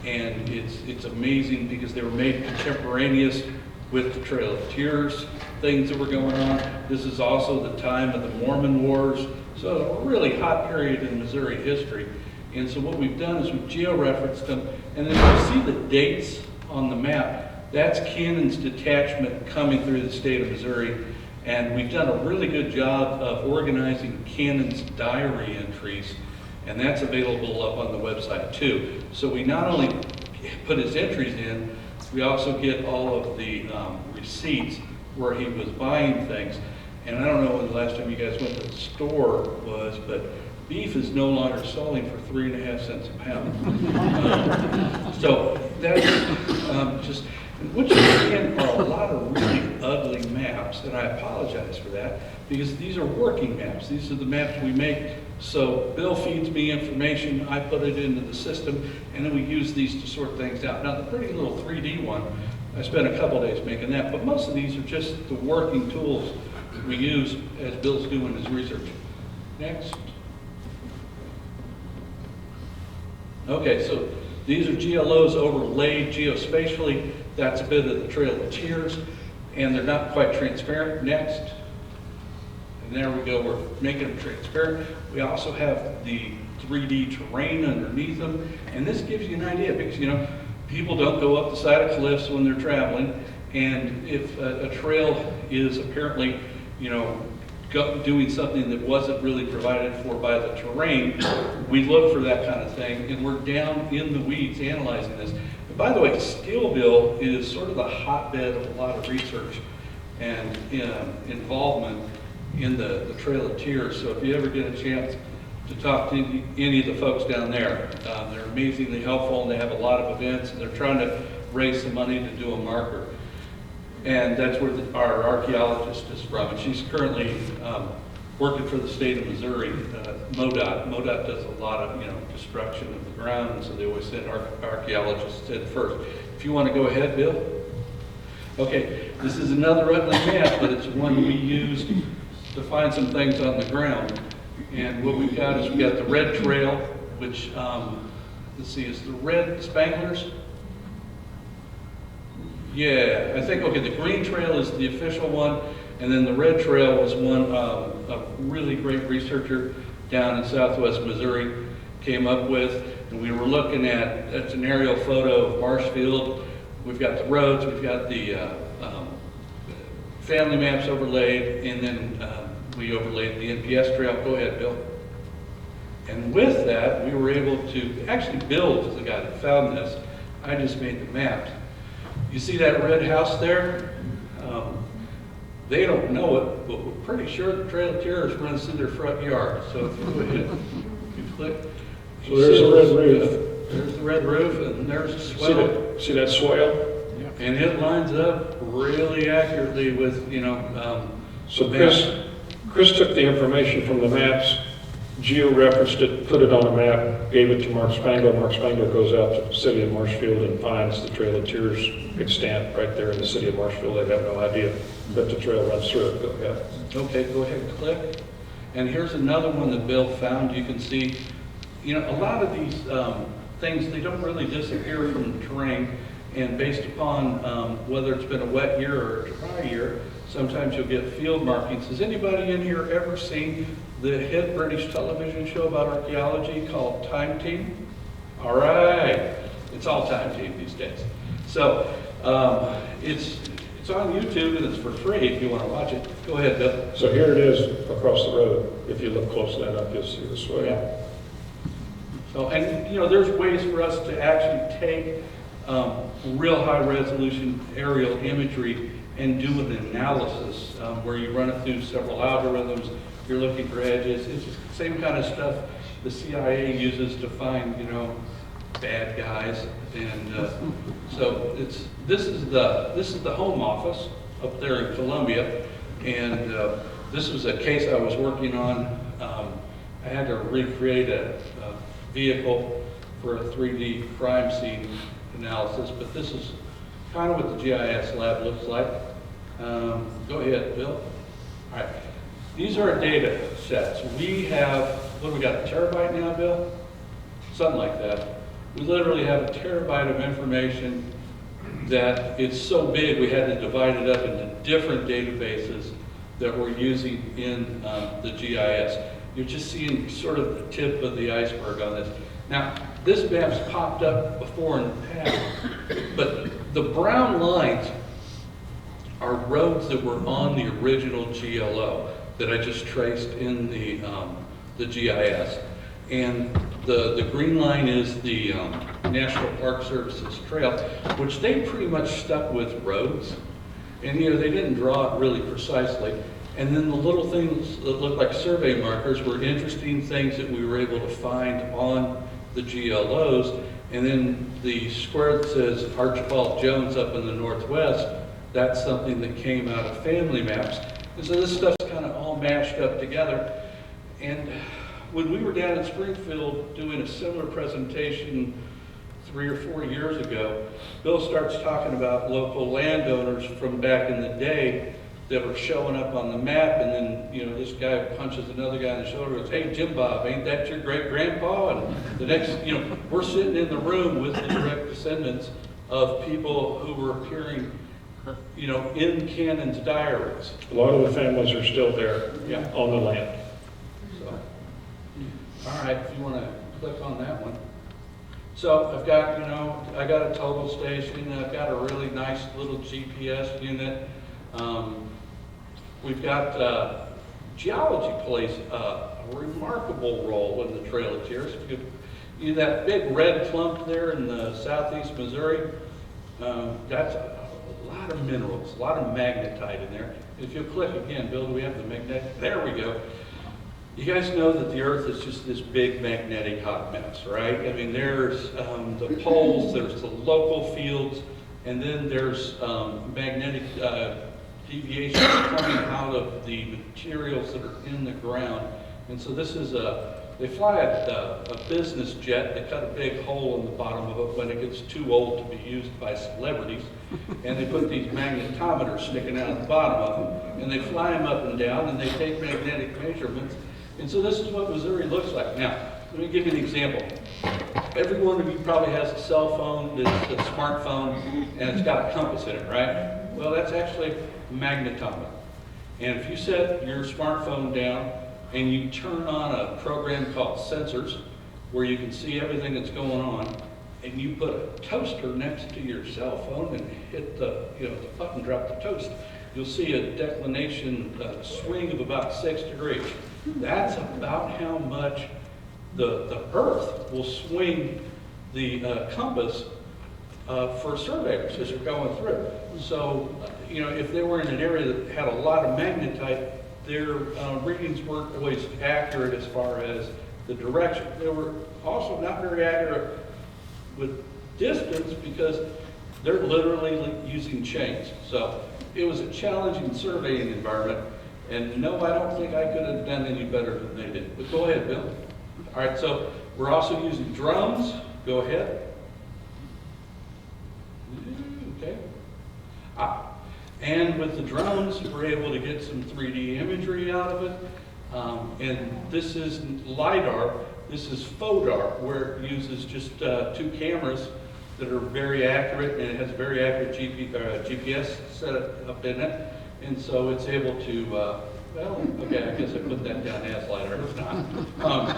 And it's amazing because they were made contemporaneous with the Trail of Tears things that were going on. This is also the time of the Mormon Wars. So a really hot period in Missouri history. And so what we've done is we've geo-referenced them. And then you see the dates on the map. That's Cannon's detachment coming through the state of Missouri. And we've done a really good job of organizing Cannon's diary entries, and that's available up on the website too. So we not only put his entries in, we also get all of the receipts where he was buying things. And I don't know when the last time you guys went to the store was, but beef is no longer selling for 3.5 cents a pound. So that's just... What you see in are a lot of really ugly maps, and I apologize for that, because these are working maps. These are the maps we make. So Bill feeds me information, I put it into the system, and then we use these to sort things out. Now the pretty little 3D one, I spent a couple days making that, but most of these are just the working tools that we use as Bill's doing his research. Next. Okay, so these are GLOs overlaid geospatially. That's a bit of the Trail of Tears, and they're not quite transparent. Next. And there we go, we're making them transparent. We also have the 3D terrain underneath them, and this gives you an idea because, you know, people don't go up the side of cliffs when they're traveling, and if a trail is apparently, you know, doing something that wasn't really provided for by the terrain, we look for that kind of thing, and we're down in the weeds analyzing this. By the way, Steelville is sort of the hotbed of a lot of research and involvement in the Trail of Tears. So if you ever get a chance to talk to any of the folks down there. They're amazingly helpful, and they have a lot of events, and they're trying to raise some money to do a marker. And that's where our archaeologist is from, and she's currently working for the state of Missouri, MoDOT. MoDOT does a lot of, destruction of the ground, and so they always send archaeologists in first. If you want to go ahead, Bill. Okay, this is another ugly map, but it's one we used to find some things on the ground. And what we've got is we've got the red trail, which, let's see, is the red Spanglers? Yeah, I think, okay, the green trail is the official one, and then the red trail was one a really great researcher down in southwest Missouri came up with, and we were looking at, that's an aerial photo of Marshfield. We've got the roads, we've got the family maps overlaid, and then we overlaid the NPS trail. Go ahead, Bill. And with that, we were able to, actually Bill was the guy that found this. I just made the maps. You see that red house there? They don't know it, but we're pretty sure the Trail of Tears runs through their front yard. So if you go ahead, you click. So there's a red roof. There's the red roof, and there's a swell. See that swale? And it lines up really accurately with, So Chris took the information from the maps, geo-referenced it, put it on a map, gave it to Mark Spangler. Mark Spangler goes out to the city of Marshfield and finds the Trail of Tears extant right there in the city of Marshfield. They have no idea that the trail runs through it. Go ahead. Okay, go ahead and click. And here's another one that Bill found. You can see, a lot of these things, they don't really disappear from the terrain. And based upon whether it's been a wet year or a dry year, sometimes you'll get field markings. Has anybody in here ever seen the hit British television show about archaeology called Time Team? All right, it's all Time Team these days. So it's on YouTube and it's for free if you want to watch it. Go ahead, Bill. So here it is across the road. If you look closely enough, you'll see the swale. Yeah. So, and there's ways for us to actually take real high resolution aerial imagery and do an analysis where you run it through several algorithms. You're looking for edges. It's the same kind of stuff the CIA uses to find, bad guys. And so this is the home office up there in Columbia. And this was a case I was working on. I had to recreate a vehicle for a 3D crime scene analysis, but this is kind of what the GIS lab looks like. Go ahead, Bill. All right. These are our data sets. We have, what do we got, a terabyte now, Bill? Something like that. We literally have a terabyte of information that it's so big we had to divide it up into different databases that we're using in the GIS. You're just seeing sort of the tip of the iceberg on this. Now, this map's popped up before in the past, but the brown lines are roads that were on the original GLO that I just traced in the GIS. And the green line is the National Park Service's trail, which they pretty much stuck with roads. And they didn't draw it really precisely. And then the little things that look like survey markers were interesting things that we were able to find on the GLOs. And then the square that says Archibald Jones up in the northwest, that's something that came out of family maps. And so this stuff's kind of all mashed up together. And when we were down in Springfield doing a similar presentation 3 or 4 years ago, Bill starts talking about local landowners from back in the day that were showing up on the map, and then, this guy punches another guy in the shoulder and goes, "Hey, Jim Bob, ain't that your great-grandpa?" And the next, we're sitting in the room with the direct descendants of people who were appearing, in Cannon's diaries. A lot of the families are still there on the land. So, all right, if you want to click on that one. So I've got, I got a total station. I've got a really nice little GPS unit. We've got geology plays a remarkable role in the Trail of Tears. That big red clump there in the southeast Missouri, that's a lot of minerals, a lot of magnetite in there. If you click again, Bill, do we have the magnet? There we go. You guys know that the Earth is just this big magnetic hot mess, right? I mean, there's the poles, there's the local fields, and then there's magnetic deviations coming out of the materials that are in the ground. And so this is they fly a business jet. They cut a big hole in the bottom of it when it gets too old to be used by celebrities. And they put these magnetometers sticking out of the bottom of them. And they fly them up and down, and they take magnetic measurements. And so this is what Missouri looks like. Now, let me give you an example. Every one of you probably has a cell phone, that's a smartphone, and it's got a compass in it, right? Well, that's actually a magnetometer. And if you set your smartphone down and you turn on a program called Sensors, where you can see everything that's going on, and you put a toaster next to your cell phone and hit the button, drop the toast, you'll see a declination swing of about 6 degrees. That's about how much the Earth will swing the compass for surveyors as they're going through. So, if they were in an area that had a lot of magnetite, their readings weren't always accurate as far as the direction. They were also not very accurate with distance because they're literally using chains. So it was a challenging surveying environment, and no, I don't think I could have done any better than they did. But go ahead, Bill. All right, so we're also using drones. Go ahead. Okay. And with the drones, we're able to get some 3D imagery out of it. And this is LiDAR. This is FODAR, where it uses just 2 cameras that are very accurate, and it has very accurate GPS set up in it. And so it's able to, okay, I guess I put that down as LiDAR. It's not.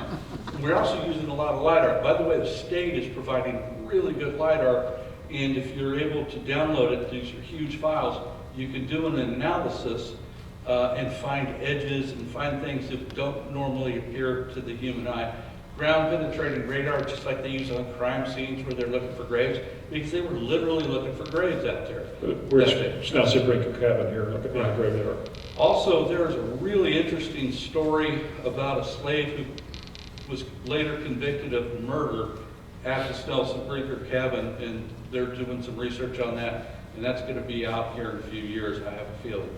We're also using a lot of LiDAR. By the way, the state is providing really good LiDAR, and if you're able to download it, these are huge files, you can do an analysis and find edges and find things that don't normally appear to the human eye. Ground penetrating radar, just like they use on crime scenes where they're looking for graves, because they were literally looking for graves out there. We're now Sibrinka cabin here, look at my grave there. Also, there's a really interesting story about a slave who was later convicted of murder at the Snelson Brinker cabin, and they're doing some research on that, and that's going to be out here in a few years, I have a feeling.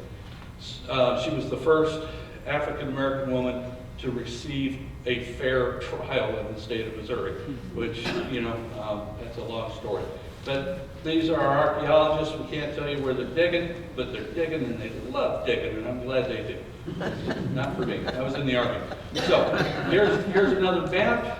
She was the first African-American woman to receive a fair trial in the state of Missouri, which, that's a long story. But these are our archaeologists. We can't tell you where they're digging, but they're digging, and they love digging, and I'm glad they do. Not for me. I was in the Army. So here's another map.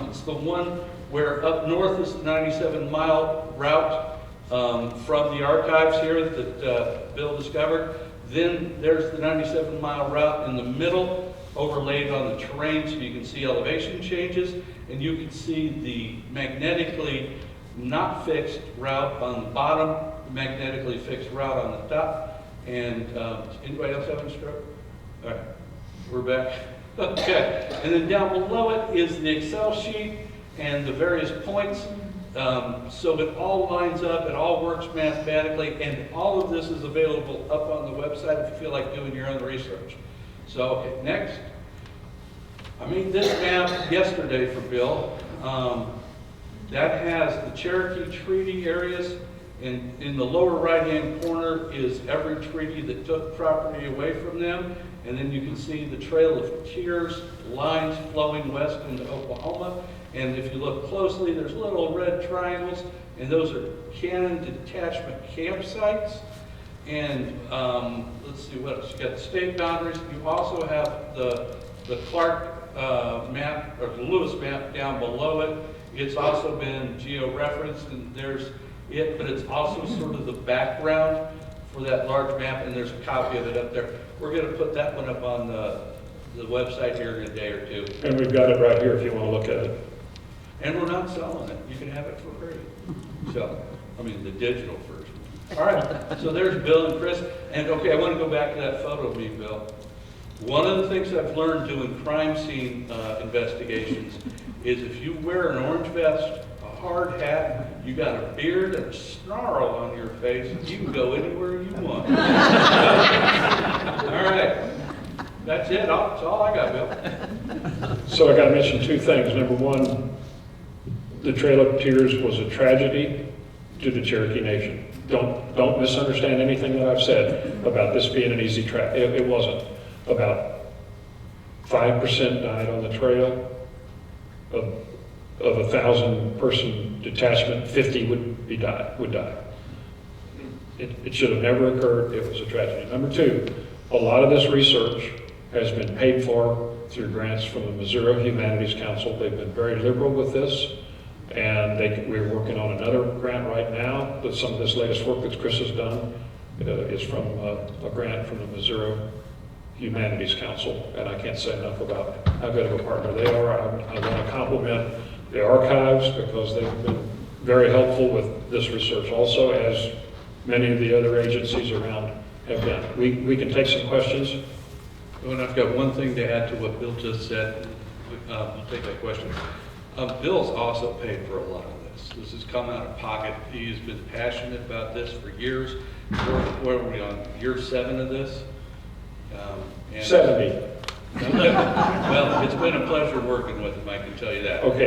It's the one where up north is the 97-mile route from the archives here that Bill discovered. Then there's the 97-mile route in the middle, overlaid on the terrain so you can see elevation changes, and you can see the magnetically not fixed route on the bottom, magnetically fixed route on the top. And anybody else having a stroke? All right, we're back. Okay, and then down below it is the Excel sheet and the various points. So it all lines up, it all works mathematically, and all of this is available up on the website if you feel like doing your own research. So, okay, next. I made this map yesterday for Bill. That has the Cherokee treaty areas, and in the lower right-hand corner is every treaty that took property away from them, and then you can see the Trail of Tears lines flowing west into Oklahoma. And if you look closely, there's little red triangles, and those are cannon detachment campsites. And let's see what else. You got the state boundaries. You also have the Clark map, or the Lewis map down below it. It's also been geo-referenced, and there's it, but it's also sort of the background for that large map, and there's a copy of it up there. We're going to put that one up on the website here in a day or two. And we've got it right here if you want to look at it. And we're not selling it. You can have it for free. So, I mean, the digital version. All right, so there's Bill and Chris. And okay, I want to go back to that photo of me, Bill. One of the things I've learned doing crime scene investigations is if you wear an orange vest, a hard hat, you got a beard and a snarl on your face, you can go anywhere you want. All right. That's it, that's all I got, Bill. So I got to mention two things. Number one, the Trail of Tears was a tragedy to the Cherokee Nation. Don't misunderstand anything that I've said about this being an easy track. It wasn't. About 5% died on the trail. Of a 1,000-person detachment, 50 would die. It should have never occurred. It was a tragedy. Number two, a lot of this research has been paid for through grants from the Missouri Humanities Council. They've been very liberal with this, and we're working on another grant right now. That some of this latest work that Chris has done is from a grant from the Missouri Humanities Council, and I can't say enough about how good of a partner they are. I want to compliment the archives because they've been very helpful with this research also, as many of the other agencies around have been. We can take some questions. Well, and I've got one thing to add to what Bill just said. We'll take that question. Bill's also paid for a lot of this. This has come out of pocket. He's been passionate about this for years. Where are we on? Year 7 of this? 70. Well, it's been a pleasure working with him, I can tell you that. Okay,